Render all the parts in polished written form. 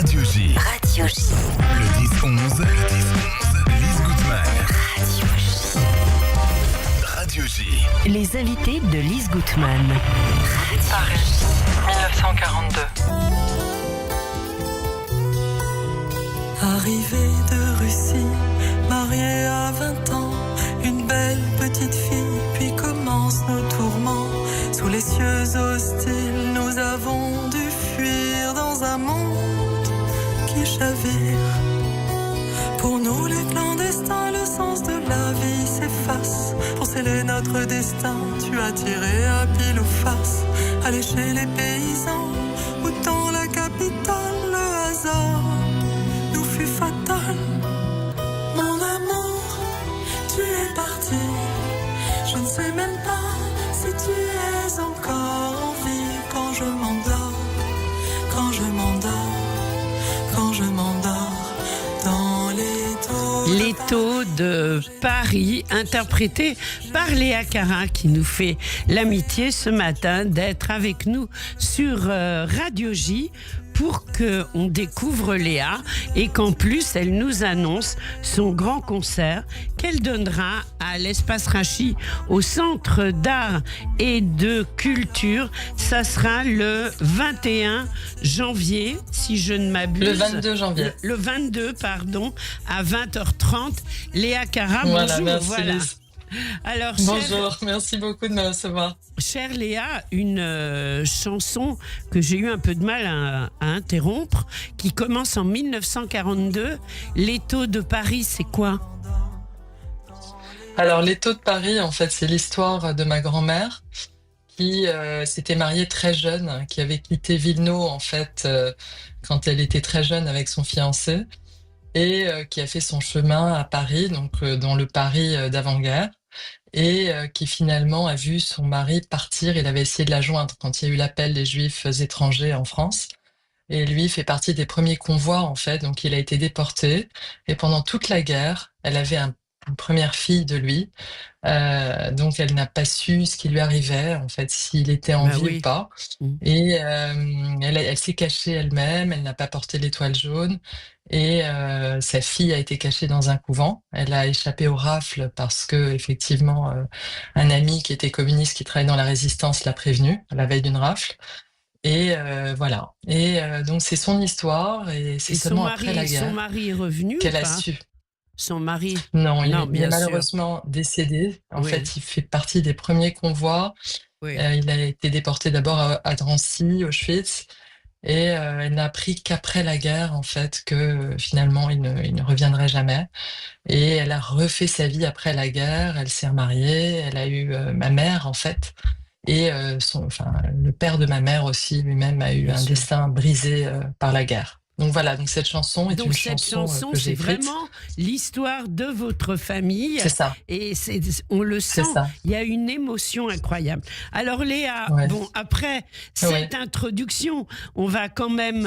Radio J. Radio J. Le 10-11. Lise Gutmann. Radio J. Radio J. Les invités de Lise Gutmann. Paris, 1942. Arrivée de Russie, mariée à 20 ans, une belle petite fille, puis commencent nos tourments. Sous les cieux hostiles, nous avons dû fuir dans un monde qui chavire. Pour nous les clandestins, le sens de la vie s'efface. Pour sceller notre destin, tu as tiré à pile ou face. Aller chez les paysans, ou dans la capitale, le hasard nous fut fatal. Mon amour, tu es parti. Je ne sais même pas si tu es encore en vie. Quand je m'endors, quand je m'endors, quand je m'endors dans les taux. Les taux de Paris, interprétés par Léa Cara, qui nous fait l'amitié ce matin d'être avec nous sur Radio J pour qu'on découvre Léa et qu'en plus elle nous annonce son grand concert qu'elle donnera à l'Espace Rachi au Centre d'Art et de Culture. Ça sera le 21 janvier, si je ne m'abuse. Le 22 janvier. Le 22, pardon, à 20h30. Léa Cara, Voilà, bonjour. merci, Voilà. Lise. Alors, Bonjour, merci beaucoup de me recevoir. chère Léa, une chanson que j'ai eu un peu de mal à interrompre, qui commence en 1942. Les taux de Paris, c'est quoi ? Alors, les taux de Paris, en fait, c'est l'histoire de ma grand-mère qui s'était mariée très jeune, qui avait quitté Villeneuve, en fait, quand elle était très jeune avec son fiancé, et qui a fait son chemin à Paris, donc dans le Paris d'avant-guerre, et qui finalement a vu son mari partir. Il avait essayé de la joindre quand il y a eu l'appel des Juifs étrangers en France. Et lui fait partie des premiers convois, en fait, donc il a été déporté. Et pendant toute la guerre, elle avait une première fille de lui, donc elle n'a pas su ce qui lui arrivait, en fait, s'il était en vie ou pas. Et elle s'est cachée elle-même, elle n'a pas porté l'étoile jaune, et sa fille a été cachée dans un couvent. Elle a échappé aux rafles parce que, effectivement, un ami qui était communiste, qui travaillait dans la résistance, l'a prévenue à la veille d'une rafle. Et voilà. Et donc c'est son histoire, et c'est seulement après la guerre son mari est revenu qu'elle ou a pas ? su. Son mari. Non, il est bien sûr. malheureusement décédé. En Oui. fait, il fait partie des premiers convois. Oui. Il a été déporté d'abord à Drancy, Auschwitz, et elle n'a appris qu'après la guerre, en fait, que finalement il ne reviendrait jamais. Et elle a refait sa vie après la guerre. Elle s'est remariée. Elle a eu ma mère, en fait. Et le père de ma mère aussi, lui-même, a eu Bien un sûr. destin brisé par la guerre. Donc voilà, donc cette chanson est Donc une cette chanson, que c'est j'ai écrite. vraiment l'histoire de votre famille. C'est ça, Et on le sent, c'est ça. il y a une émotion incroyable. Alors Léa, Ouais. bon, après cette introduction, on va quand même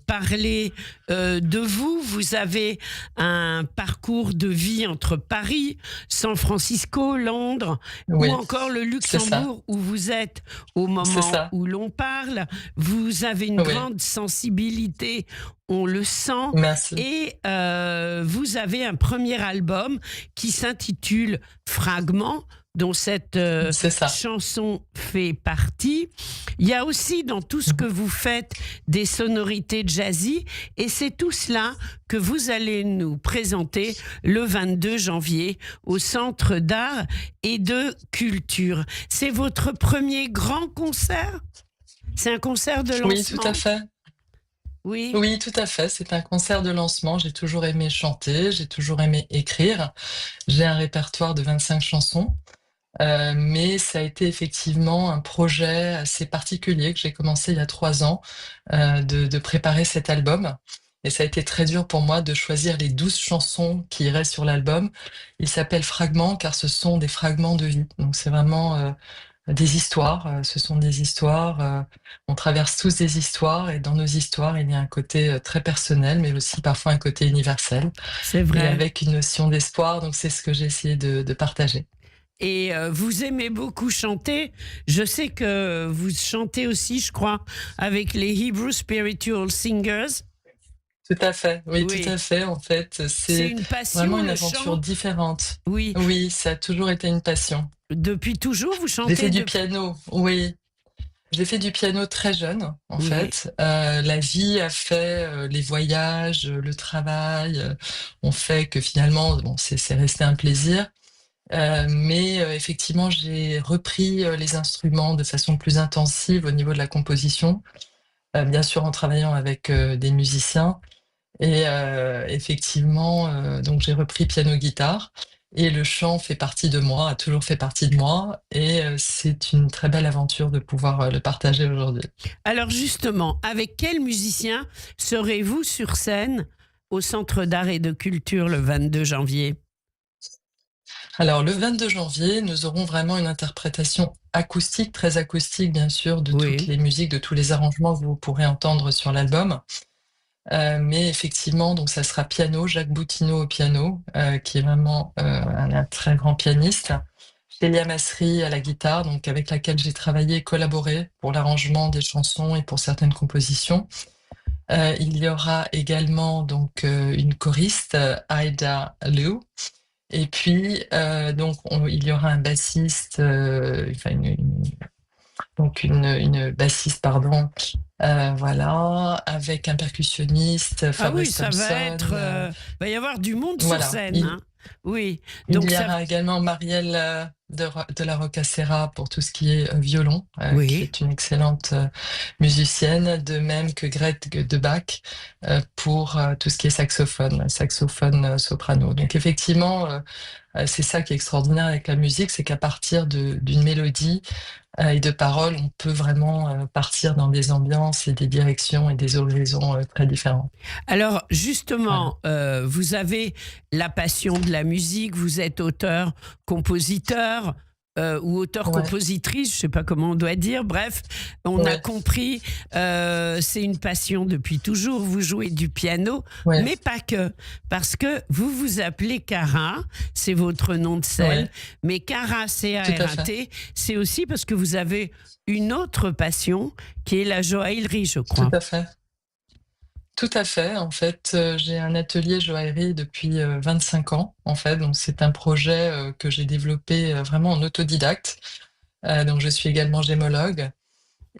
parler de vous. Vous avez un parcours de vie entre Paris, San Francisco, Londres, Oui, ou encore le Luxembourg, où vous êtes au c'est moment ça. où l'on parle. Vous avez une Oui. grande sensibilité, on le sent. Merci. Et vous avez un premier album qui s'intitule Fragments, dont cette C'est ça. chanson fait partie. Il y a aussi dans tout ce que vous faites des sonorités jazzy, et c'est tout cela que vous allez nous présenter le 22 janvier au Centre d'Art et de Culture. C'est votre premier grand concert ? C'est un concert de lancement ? Oui, tout à fait. Oui. Oui, tout à fait. C'est un concert de lancement. J'ai toujours aimé chanter, j'ai toujours aimé écrire. J'ai un répertoire de 25 chansons, mais ça a été effectivement un projet assez particulier que j'ai commencé il y a 3 ans, de préparer cet album. Et ça a été très dur pour moi de choisir les 12 chansons qui iraient sur l'album. Il s'appelle Fragments car ce sont des fragments de vie. Donc c'est vraiment des histoires. Ce sont des histoires. On traverse tous des histoires, et dans nos histoires, il y a un côté très personnel, mais aussi parfois un côté universel. C'est Et vrai. avec une notion d'espoir. Donc c'est ce que j'ai essayé de partager. Et vous aimez beaucoup chanter. Je sais que vous chantez aussi, je crois, avec les Hebrew Spiritual Singers. Tout à fait, oui, Oui. tout à fait. En fait, C'est c'est une passion, vraiment une le aventure chant? différente. Oui. Oui, ça a toujours été une passion. Depuis toujours, vous J'ai fait chantez du depuis... piano, oui. J'ai fait du piano très jeune, en Oui. fait. La vie a fait, les voyages, le travail, ont fait que finalement, bon, c'est resté un plaisir. Mais effectivement, j'ai repris les instruments de façon plus intensive au niveau de la composition, bien sûr en travaillant avec des musiciens. Et effectivement, donc j'ai repris piano-guitare et le chant fait partie de moi, a toujours fait partie de moi et c'est une très belle aventure de pouvoir le partager aujourd'hui. Alors justement, avec quel musicien serez-vous sur scène au Centre d'art et de culture le 22 janvier? Alors le 22 janvier, nous aurons vraiment une interprétation acoustique, très acoustique bien sûr, de toutes Oui. les musiques, de tous les arrangements que vous pourrez entendre sur l'album. Mais effectivement, donc ça sera piano, Jacques Boutineau au piano, qui est vraiment un très grand pianiste. Célia Masri à la guitare, donc avec laquelle j'ai travaillé et collaboré pour l'arrangement des chansons et pour certaines compositions. Il y aura également donc une choriste, Aida Liu. Et puis donc il y aura un bassiste, enfin donc une bassiste, pardon, voilà, avec un percussionniste, Ah oui, Fabrice ça va Thompson. être... va y avoir du monde sur Voilà. scène, hein. Oui. Il Donc y ça... aura également Marielle de la Rocacera pour tout ce qui est violon, qui Oui. est une excellente musicienne, de même que Greg Debac pour tout ce qui est saxophone soprano. Donc effectivement, c'est ça qui est extraordinaire avec la musique, c'est qu'à partir d'une mélodie et de paroles, on peut vraiment partir dans des ambiances et des directions et des horizons très différents. Alors Voilà. justement, vous avez la passion de la musique, vous êtes auteur, compositeur ou Ouais, auteur-compositrice, je ne sais pas comment on doit dire, bref, on a ouais, compris, c'est une passion depuis toujours, vous jouez du piano, ouais, mais pas que, parce que vous vous appelez Cara, c'est votre nom de scène, ouais, mais Cara, tout à fait. C-A-R-A-T, c'est aussi parce que vous avez une autre passion qui est la joaillerie, je Tout crois. à fait. Tout à fait. En fait, j'ai un atelier joaillerie depuis 25 ans, en fait. Donc, c'est un projet que j'ai développé vraiment en autodidacte. Donc, je suis également gémologue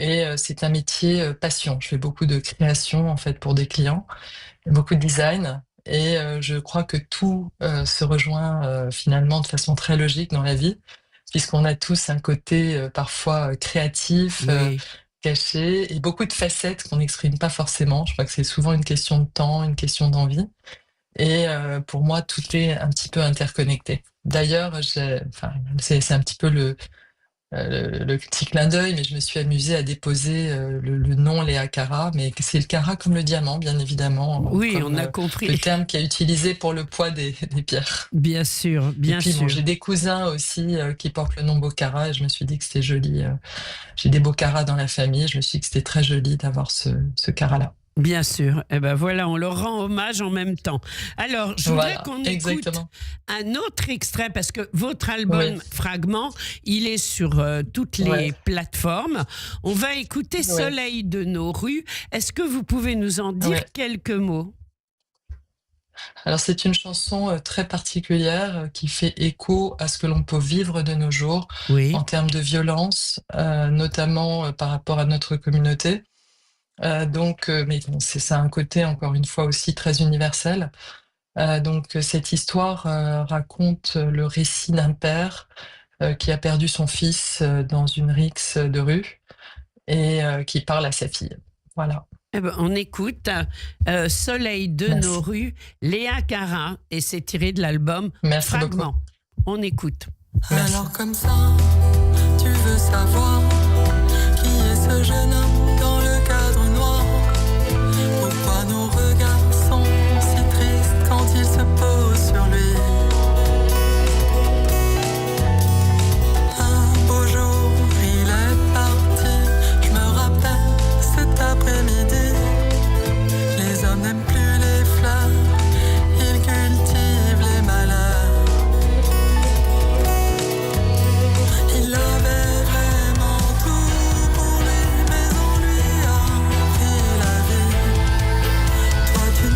et c'est un métier passion. Je fais beaucoup de création, en fait, pour des clients, beaucoup de design. Et je crois que tout se rejoint finalement de façon très logique dans la vie, puisqu'on a tous un côté parfois créatif, Oui. caché, et beaucoup de facettes qu'on n'exprime pas forcément. Je crois que c'est souvent une question de temps, une question d'envie. Et pour moi, tout est un petit peu interconnecté. D'ailleurs, enfin, c'est un petit peu le petit clin d'œil, mais je me suis amusée à déposer le nom Léa Cara, mais c'est le Cara comme le diamant, bien évidemment, Oui, comme on a le compris. terme qui est utilisé pour le poids des pierres. Bien sûr, Et bien puis bon, sûr. j'ai des cousins aussi qui portent le nom Bocara, et je me suis dit que c'était joli. J'ai des Bocara dans la famille, je me suis dit que c'était très joli d'avoir ce Cara-là. Bien sûr. Eh ben voilà, on leur rend hommage en même temps. Alors, je voudrais Voilà, qu'on écoute exactement. un autre extrait parce que votre album Oui, Fragment, il est sur toutes les ouais, plateformes. On va écouter ouais, Soleil de nos rues. Est-ce que vous pouvez nous en dire ouais. quelques mots? Alors c'est une chanson très particulière qui fait écho à ce que l'on peut vivre de nos jours Oui, en termes de violence, notamment par rapport à notre communauté. Donc, mais bon, ça a un côté encore une fois aussi très universel. Donc cette histoire raconte le récit d'un père qui a perdu son fils dans une rixe de rue et qui parle à sa fille. Voilà, eh ben, on écoute Soleil de nos merci. rues, Léa Cara, et c'est tiré de l'album Merci beaucoup. Fragment. On écoute. Merci. Alors comme ça, tu veux savoir qui est ce jeune homme dans le cadre noir? Pourquoi nos regards sont si tristes quand il se pose sur lui? Un beau jour, il est parti. Je me rappelle cet après-midi. Les hommes n'aiment plus les fleurs, ils cultivent les malheurs. Il avait vraiment tout pour lui, mais on lui a pris la vie. Toi tu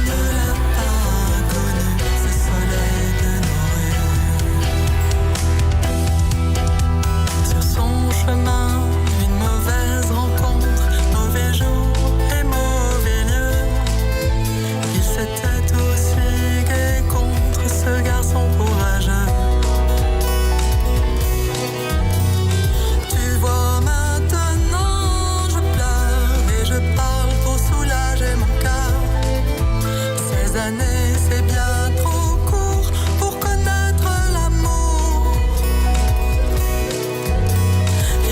années, c'est bien trop court pour connaître l'amour.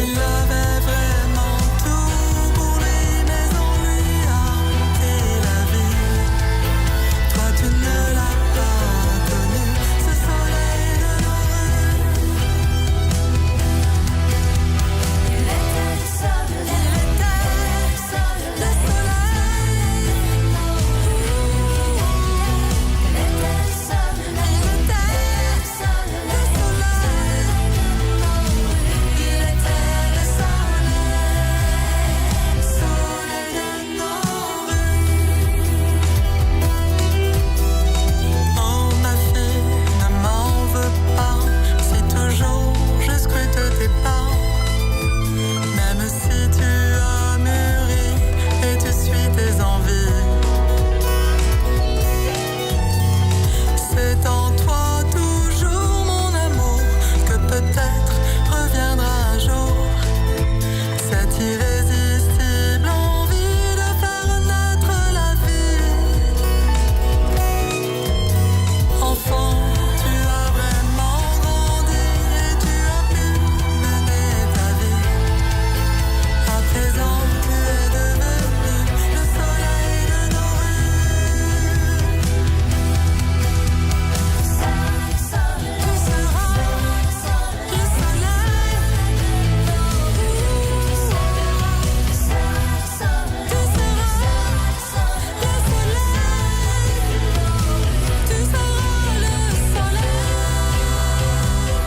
Il avait vraiment tout pour lui, mais on lui a ôté la vie. Toi tu ne l'as pas connu, ce soleil de nos rues. Il était le soleil.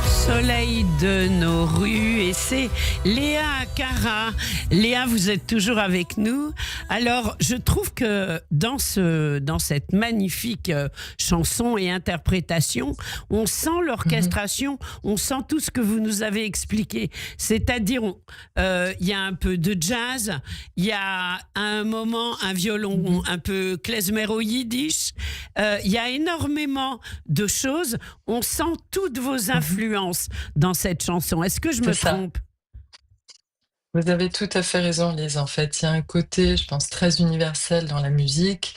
Soleil de nos rues, et c'est Léa Cara. Léa, vous êtes toujours avec nous. Alors, je trouve que dans cette magnifique chanson et interprétation, on sent l'orchestration, on sent tout ce que vous nous avez expliqué. C'est-à-dire, il y a un peu de jazz, il y a à un moment un violon un peu klezmer-yiddish, il y a énormément de choses. On sent toutes vos influences dans cette chanson. Est-ce que je me trompe ? Vous avez tout à fait raison, Lise. En fait, il y a un côté, je pense, très universel dans la musique.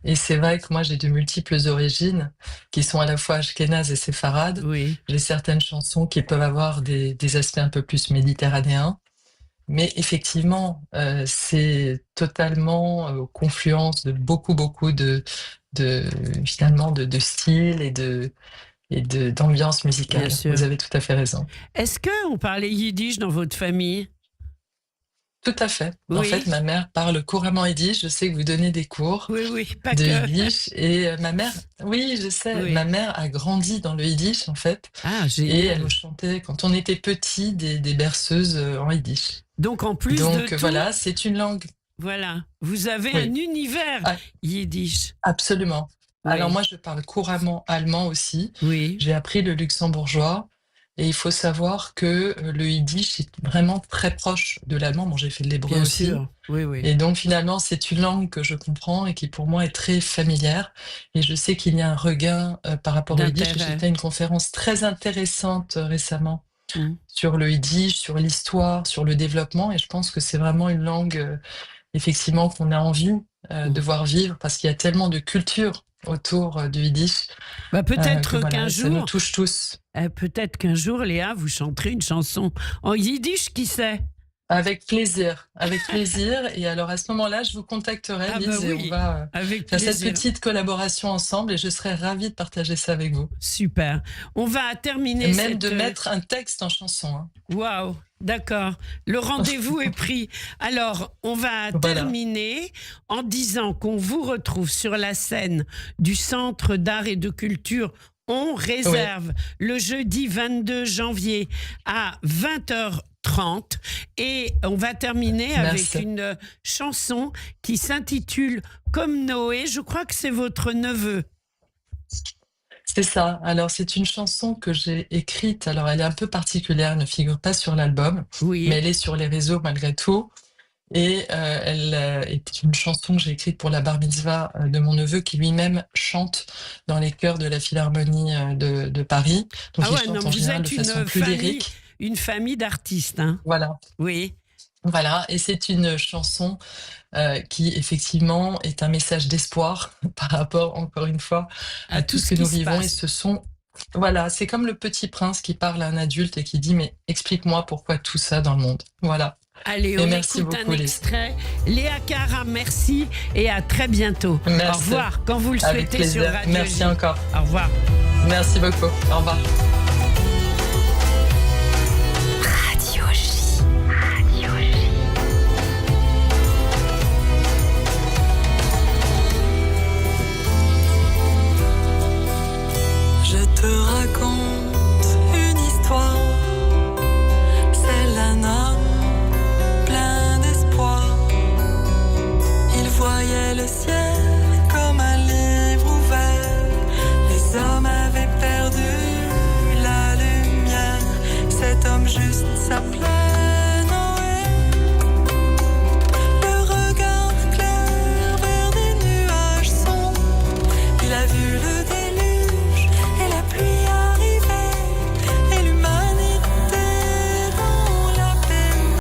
Et c'est vrai que moi, j'ai de multiples origines qui sont à la fois ashkénazes et séfarades. Oui. J'ai certaines chansons qui peuvent avoir des aspects un peu plus méditerranéens. Mais effectivement, c'est totalement confluence de beaucoup finalement de styles et d'ambiance musicale. Bien sûr. Vous avez tout à fait raison. Est-ce qu'on parlait yiddish dans votre famille ? Tout à fait. Oui. En fait, ma mère parle couramment yiddish. Je sais que vous donnez des cours Oui, pas de que. yiddish. Et ma mère, oui, je sais, Oui. ma mère a grandi dans le yiddish, en fait. Ah, Et elle génial. nous chantait, quand on était petit, des berceuses en yiddish. Donc, en plus de Donc tout, voilà, c'est une langue. voilà, vous avez Oui. un univers Ah. yiddish. Absolument. Oui. Alors moi, je parle couramment allemand aussi. Oui, J'ai appris le luxembourgeois. Et il faut savoir que le yiddish est vraiment très proche de l'allemand. Bon, j'ai fait de l'hébreu bien aussi. sûr. Oui. Et donc finalement, c'est une langue que je comprends et qui pour moi est très familière. Et je sais qu'il y a un regain par rapport au yiddish. D'intérêt. J'ai fait une conférence très intéressante récemment Mm. sur le yiddish, sur l'histoire, sur le développement. Et je pense que c'est vraiment une langue, effectivement, qu'on a envie de voir vivre parce qu'il y a tellement de culture autour du yiddish. Bah, que peut-être voilà, qu'un ça nous jour, touche tous. Léa, vous chanterez une chanson en yiddish, qui sait ? Avec plaisir, avec plaisir. Et alors à ce moment-là, je vous contacterai, Ah bah Lise, et oui, on va avec faire cette plaisir. petite collaboration ensemble et je serai ravie de partager ça avec vous. Super. On va terminer Et même cette... de mettre un texte en chanson. Hein. Waouh, d'accord. Le rendez-vous est pris. Alors, on va Voilà. terminer en disant qu'on vous retrouve sur la scène du Centre d'art et de culture. On réserve le jeudi 22 janvier à 20h30 et on va terminer avec Merci. une chanson qui s'intitule Comme Noé. Je crois que c'est votre neveu. C'est ça. Alors c'est une chanson que j'ai écrite. Alors elle est un peu particulière, elle ne figure pas sur l'album, Oui. mais elle est sur les réseaux malgré tout. Et elle est une chanson que j'ai écrite pour la bar mitzvah de mon neveu qui lui-même chante dans les chœurs de la Philharmonie de Paris. Donc Ah il ouais, chante non, en vous général êtes de façon plus lyrique. une famille d'artistes, hein. Voilà. Oui. Voilà, et c'est une chanson qui effectivement est un message d'espoir par rapport, encore une fois, à tout ce que qui nous se vivons. Et passe. ce sont, voilà, c'est comme le petit prince qui parle à un adulte et qui dit, mais explique-moi pourquoi tout ça dans le monde. Voilà. Allez, Et on merci écoute beaucoup, un Lise. extrait. Léa Cara, merci et à très bientôt. Merci. Au revoir, quand vous le Avec souhaitez sur plaisir. Radio Merci J. encore. Au revoir. Merci beaucoup. Au revoir. Radio J. Radio J. Je te raconte